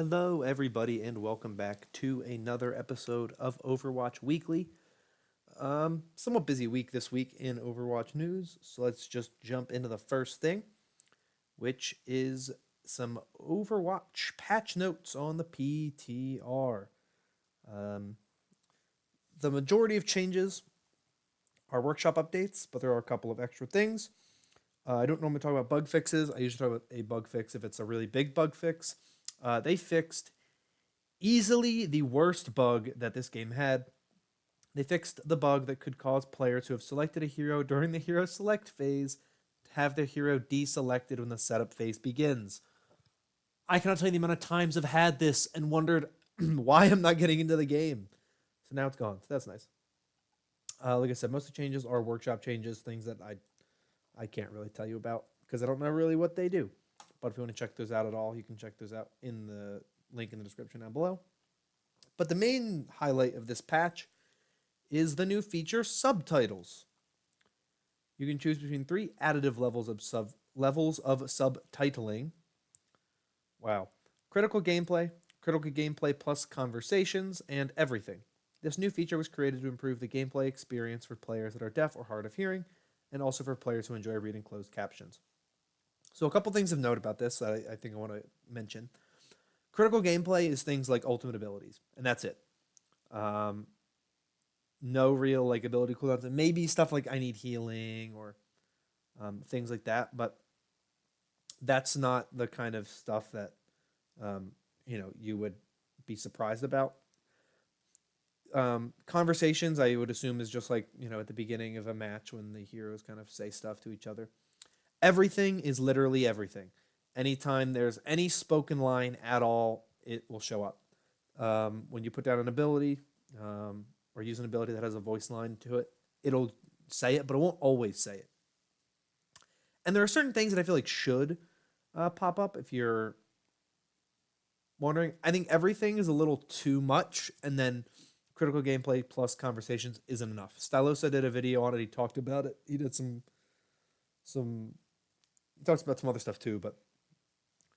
Hello, everybody, and welcome back to another episode of Overwatch Weekly. Somewhat busy week this week in Overwatch news, so let's just jump into the first thing, which is some Overwatch patch notes on the PTR. Um, the majority of changes are workshop updates, but there are a couple of extra things. I don't normally talk about bug fixes. I usually talk about a bug fix if it's a really big bug fix. They fixed easily the worst bug that this game had. They fixed the bug that could cause players who have selected a hero during the hero select phase to have their hero deselected when the setup phase begins. I cannot tell you the amount of times I've had this and wondered why I'm not getting into the game. So now it's gone. So that's nice. Like I said, most of the changes are workshop changes, things that I can't really tell you about because I don't know really what they do. But if you want to check those out at all, you can check those out in the link in the description down below. But the main highlight of this patch is the new feature subtitles. You can choose between three additive levels of subtitling. Wow. critical gameplay plus conversations, and everything. This new feature was created to improve the gameplay experience for players that are deaf or hard of hearing, and also for players who enjoy reading closed captions. So a couple things of note about this that I think I want to mention. Critical gameplay is things like ultimate abilities, and that's it. Um, no real like ability cooldowns, and maybe stuff like I need healing or things like that. But that's not the kind of stuff that um, you would be surprised about. Conversations, I would assume, is just like at the beginning of a match when the heroes kind of say stuff to each other. Everything is literally everything. Anytime there's any spoken line at all, it will show up. When you put down an ability or use an ability that has a voice line to it, it'll say it, but it won't always say it. And there are certain things that I feel like should pop up if you're wondering. I think everything is a little too much, and then critical gameplay plus conversations isn't enough. Stylosa did a video on it. He talked about it. He did some he talks about some other stuff too, but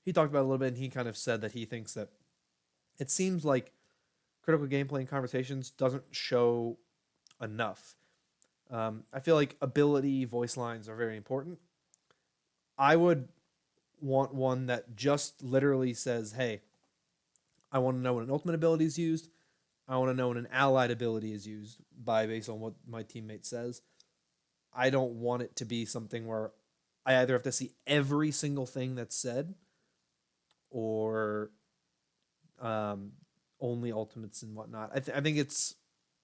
he talked about it a little bit, and he kind of said that he thinks that it seems like critical gameplay and conversations doesn't show enough. I feel like ability voice lines are very important. I would want one that just literally says, "Hey, I want to know when an ultimate ability is used. I want to know when an allied ability is used by based on what my teammate says." I don't want it to be something where I either have to see every single thing that's said or um, only ultimates and whatnot. I think it's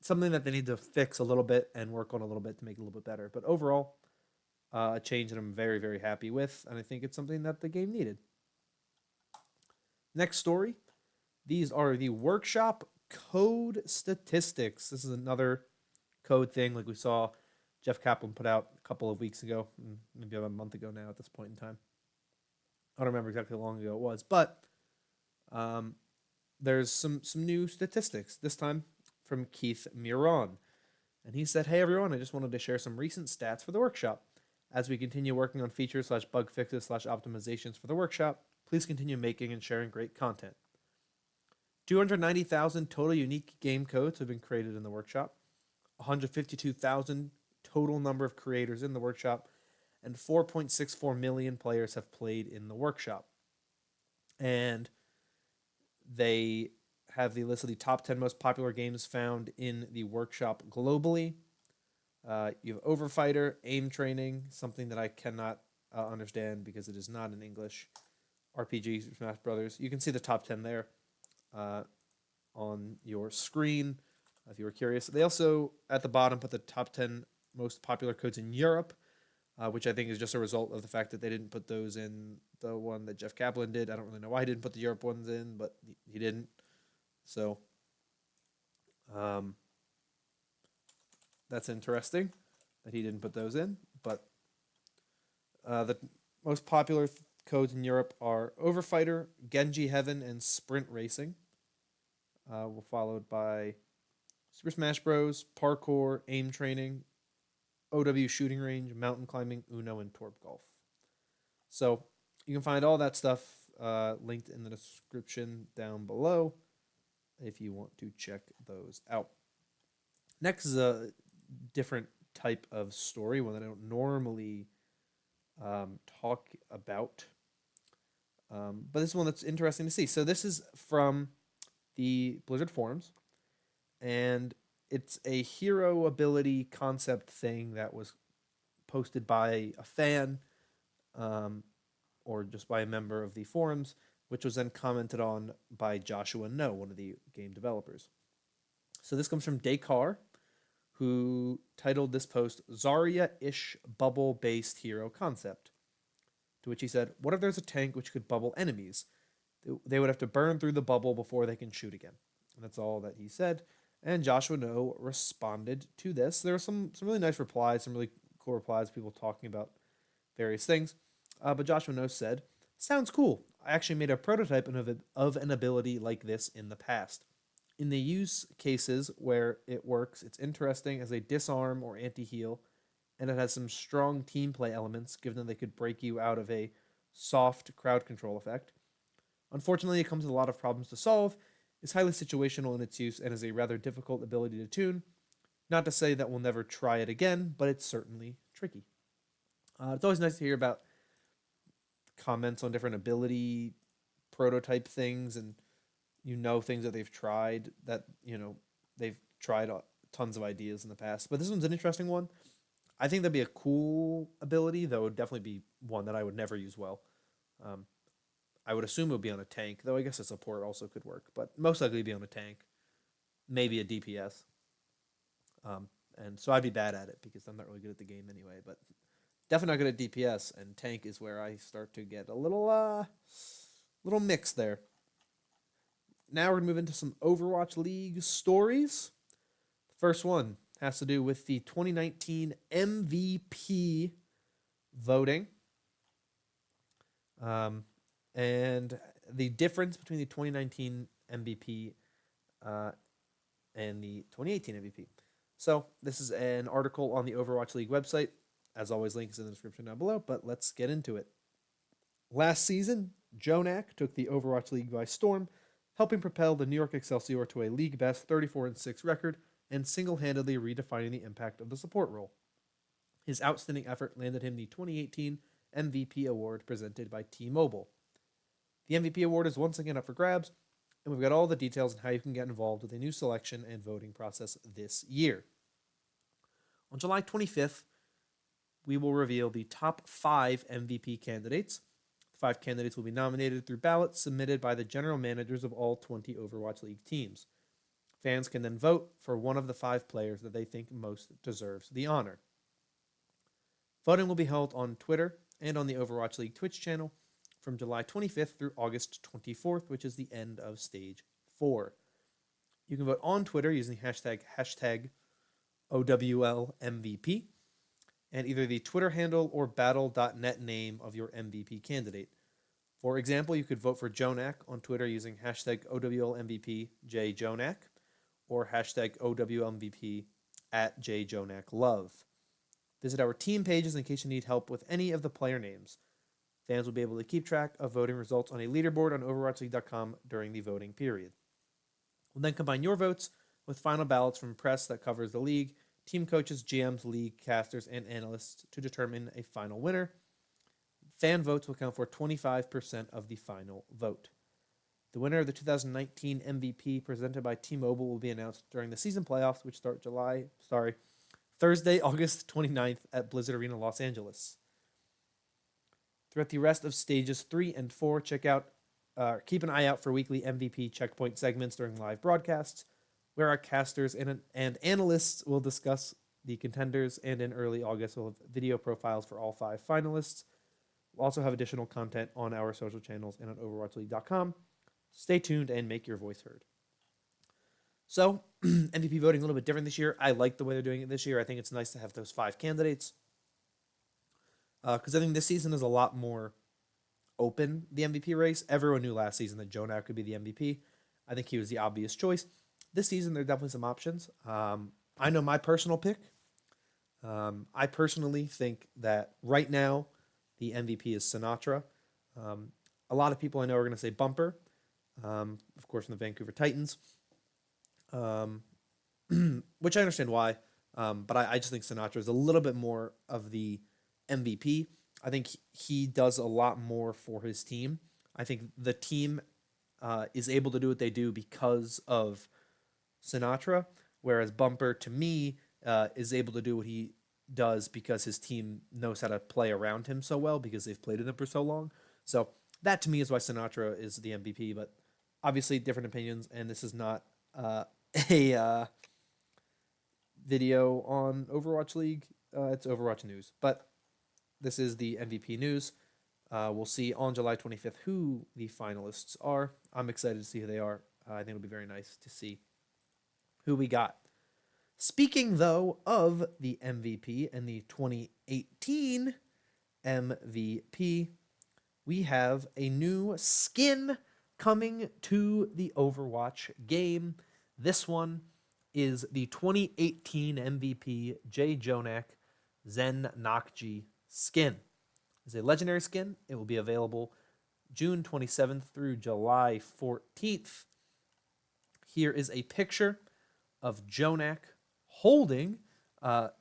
something that they need to fix a little bit and work on a little bit to make it a little bit better. But overall, a change that I'm very, very happy with, and I think it's something that the game needed. Next story. These are the workshop code statistics. This is another code thing like we saw Jeff Kaplan put out a couple of weeks ago, maybe about a month ago now at this point in time. I don't remember exactly how long ago it was, but um, there's some new statistics, this time from Keith Miron. And he said, "Hey everyone, I just wanted to share some recent stats for the workshop. As we continue working on features slash bug fixes slash optimizations for the workshop, please continue making and sharing great content. 290,000 total unique game codes have been created in the workshop, 152,000 total number of creators in the workshop, and 4.64 million players have played in the workshop." And they have the list of the top 10 most popular games found in the workshop globally. You have Overfighter, Aim Training, something that I cannot understand because it is not in English. RPG, Smash Brothers. You can see the top 10 there on your screen if you were curious. They also, at the bottom, put the top 10 most popular codes in Europe, which I think is just a result of the fact that they didn't put those in the one that Jeff Kaplan did. I don't really know why he didn't put the Europe ones in, but he didn't. So that's interesting that he didn't put those in. But the most popular codes in Europe are Overfighter, Genji Heaven, and Sprint Racing. Followed by Super Smash Bros., Parkour, Aim Training, OW Shooting Range, Mountain Climbing, Uno, and Torp Golf. So you can find all that stuff linked in the description down below if you want to check those out. Next is a different type of story, one that I don't normally talk about. But this is one that's interesting to see. So this is from the Blizzard forums, and it's a hero ability concept thing that was posted by a fan, or just by a member of the forums, which was then commented on by Joshua No, one of the game developers. So this comes from Dakar, who titled this post Zarya-ish bubble-based hero concept. To which he said, what if there's a tank which could bubble enemies? They would have to burn through the bubble before they can shoot again. And that's all that he said. And Joshua No responded to this. There were some really nice replies, some really cool replies, people talking about various things. But Joshua No said, sounds cool. I actually made a prototype of an ability like this in the past. In the use cases where it works, it's interesting as a disarm or anti-heal, and it has some strong team play elements, given that they could break you out of a soft crowd control effect. Unfortunately, it comes with a lot of problems to solve, is highly situational in its use, and is a rather difficult ability to tune. Not to say that we'll never try it again, but it's certainly tricky. It's always nice to hear about comments on different ability prototype things, and things that they've tried, that they've tried tons of ideas in the past. But this one's an interesting one. I think that'd be a cool ability, though it would definitely be one that I would never use well. I would assume it would be on a tank, though I guess a support also could work, but most likely be on a tank, maybe a DPS. And so I'd be bad at it because I'm not really good at the game anyway, but definitely not good at DPS, and tank is where I start to get a little mixed there. Now we're going to move into some Overwatch League stories. The first one has to do with the 2019 MVP voting. And the difference between the 2019 MVP and the 2018 MVP. So this is an article on the Overwatch League website. As always, link is in the description down below, but let's get into it. Last season, Jjonak took the Overwatch League by storm, helping propel the New York Excelsior to a league-best 34-6 record and single-handedly redefining the impact of the support role. His outstanding effort landed him the 2018 MVP award presented by T-Mobile. The MVP award is once again up for grabs, and we've got all the details on how you can get involved with a new selection and voting process this year. On July 25th, we will reveal the top 5 MVP candidates. The 5 candidates will be nominated through ballots submitted by the general managers of all 20 Overwatch League teams. Fans can then vote for one of the 5 players that they think most deserves the honor. Voting will be held on Twitter and on the Overwatch League Twitch channel from July 25th through August 24th, which is the end of Stage 4. You can vote on Twitter using hashtag OWLMVP, and either the Twitter handle or battle.net name of your MVP candidate. For example, you could vote for Jjonak on Twitter using hashtag OWLMVPJJonak or hashtag OWLMVP @JJonakLove. Visit our team pages in case you need help with any of the player names. Fans will be able to keep track of voting results on a leaderboard on OverwatchLeague.com during the voting period. We'll then combine your votes with final ballots from press that covers the league, team coaches, GMs, league casters, and analysts to determine a final winner. Fan votes will count for 25% of the final vote. The winner of the 2019 MVP presented by T-Mobile will be announced during the season playoffs, which start Thursday, August 29th at Blizzard Arena, Los Angeles. Throughout the rest of stages 3 and 4, keep an eye out for weekly MVP checkpoint segments during live broadcasts, where our casters and analysts will discuss the contenders, and in early August we'll have video profiles for all 5 finalists. We'll also have additional content on our social channels and on OverwatchLeague.com. Stay tuned and make your voice heard. So, MVP voting a little bit different this year. I like the way they're doing it this year. I think it's nice to have those 5 candidates. Because I think this season is a lot more open, the MVP race. Everyone knew last season that Jjonak could be the MVP. I think he was the obvious choice. This season, there are definitely some options. I know my personal pick. I personally think that right now, the MVP is Sinatra. A lot of people I know are going to say Bumper, of course, from the Vancouver Titans, um, which I understand why. But I just think Sinatra is a little bit more of the MVP. I think he does a lot more for his team. I think the team is able to do what they do because of Sinatra, whereas Bumper, to me, is able to do what he does because his team knows how to play around him so well because they've played with him for so long. So that to me is why Sinatra is the MVP. But obviously, different opinions, and this is not a video on Overwatch League. It's Overwatch news, but this is the MVP news. We'll see on July 25th who the finalists are. I'm excited to see who they are. I think it'll be very nice to see who we got. Speaking, though, of the MVP and the 2018 MVP, we have a new skin coming to the Overwatch game. This one is the 2018 MVP Jjonak Zen Nakji skin. It's a legendary skin. It will be available June 27th through July 14th. Here is a picture of Jjonak holding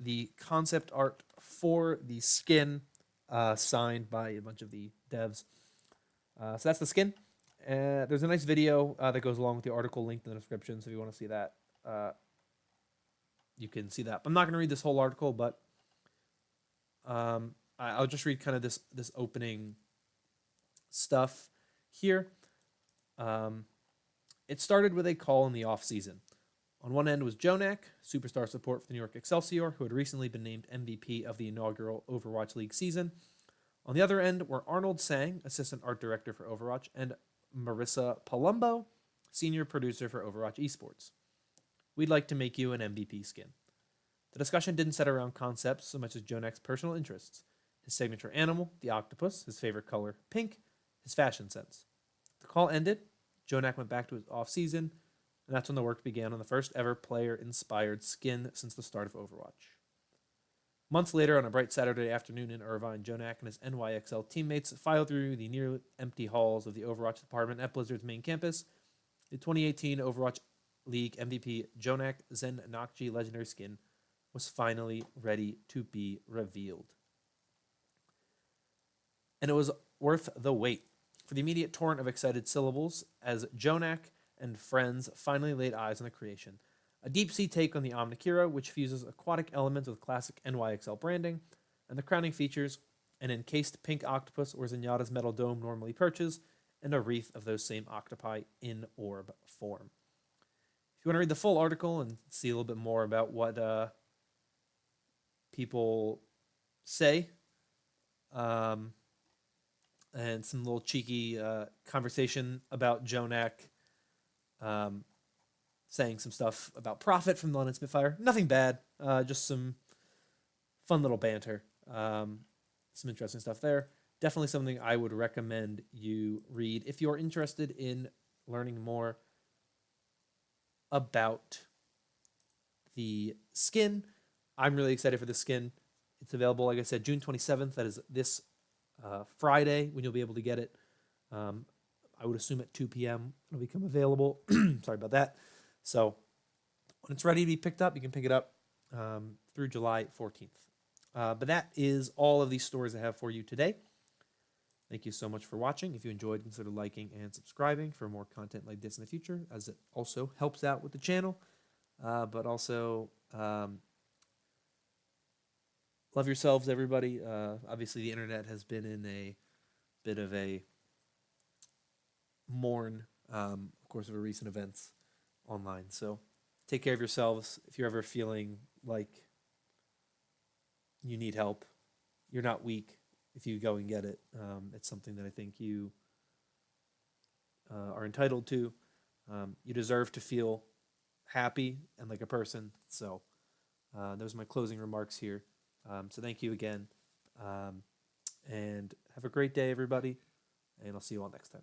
the concept art for the skin signed by a bunch of the devs. So that's the skin. There's a nice video that goes along with the article linked in the description, so if you want to see that, you can see that. I'm not going to read this whole article, but I'll just read kind of this opening stuff here. It started with a call in the off-season. On one end was Jjonak, superstar support for the New York Excelsior, who had recently been named MVP of the inaugural Overwatch League season. On the other end were Arnold Sang, assistant art director for Overwatch, and Marissa Palumbo, senior producer for Overwatch Esports. We'd like to make you an MVP skin. The discussion didn't center around concepts so much as Jjonak's personal interests, his signature animal, the octopus, his favorite color, pink, his fashion sense. The call ended, Jjonak went back to his off-season, and that's when the work began on the first ever player-inspired skin since the start of Overwatch. Months later, on a bright Saturday afternoon in Irvine, Jjonak and his NYXL teammates filed through the near-empty halls of the Overwatch department at Blizzard's main campus. The 2018 Overwatch League MVP Jjonak Zen Nakji Legendary Skin was finally ready to be revealed. And it was worth the wait for the immediate torrent of excited syllables as Jjonak and friends finally laid eyes on the creation. A deep-sea take on the Omnikira, which fuses aquatic elements with classic NYXL branding, and the crowning features an encased pink octopus where Zenyatta's metal dome normally perches, and a wreath of those same octopi in orb form. If you want to read the full article and see a little bit more about what people say, and some little cheeky conversation about Jjonak saying some stuff about Prophet from the London Spitfire. Nothing bad, just some fun little banter. Some interesting stuff there. Definitely something I would recommend you read if you're interested in learning more about the skin. I'm really excited for the skin. It's available, like I said, June 27th. That is this Friday when you'll be able to get it. I would assume at 2 p.m. it'll become available. Sorry about that. So when it's ready to be picked up, you can pick it up through July 14th. But that is all of these stories I have for you today. Thank you so much for watching. If you enjoyed, consider liking and subscribing for more content like this in the future, as it also helps out with the channel. But also, love yourselves, everybody. Obviously, the internet has been in a bit of a mourn, of course, of the recent events online. So take care of yourselves. If you're ever feeling like you need help, you're not weak if you go and get it. It's something that I think you are entitled to. You deserve to feel happy and like a person. So those are my closing remarks here. So thank you again. And have a great day, everybody. And I'll see you all next time.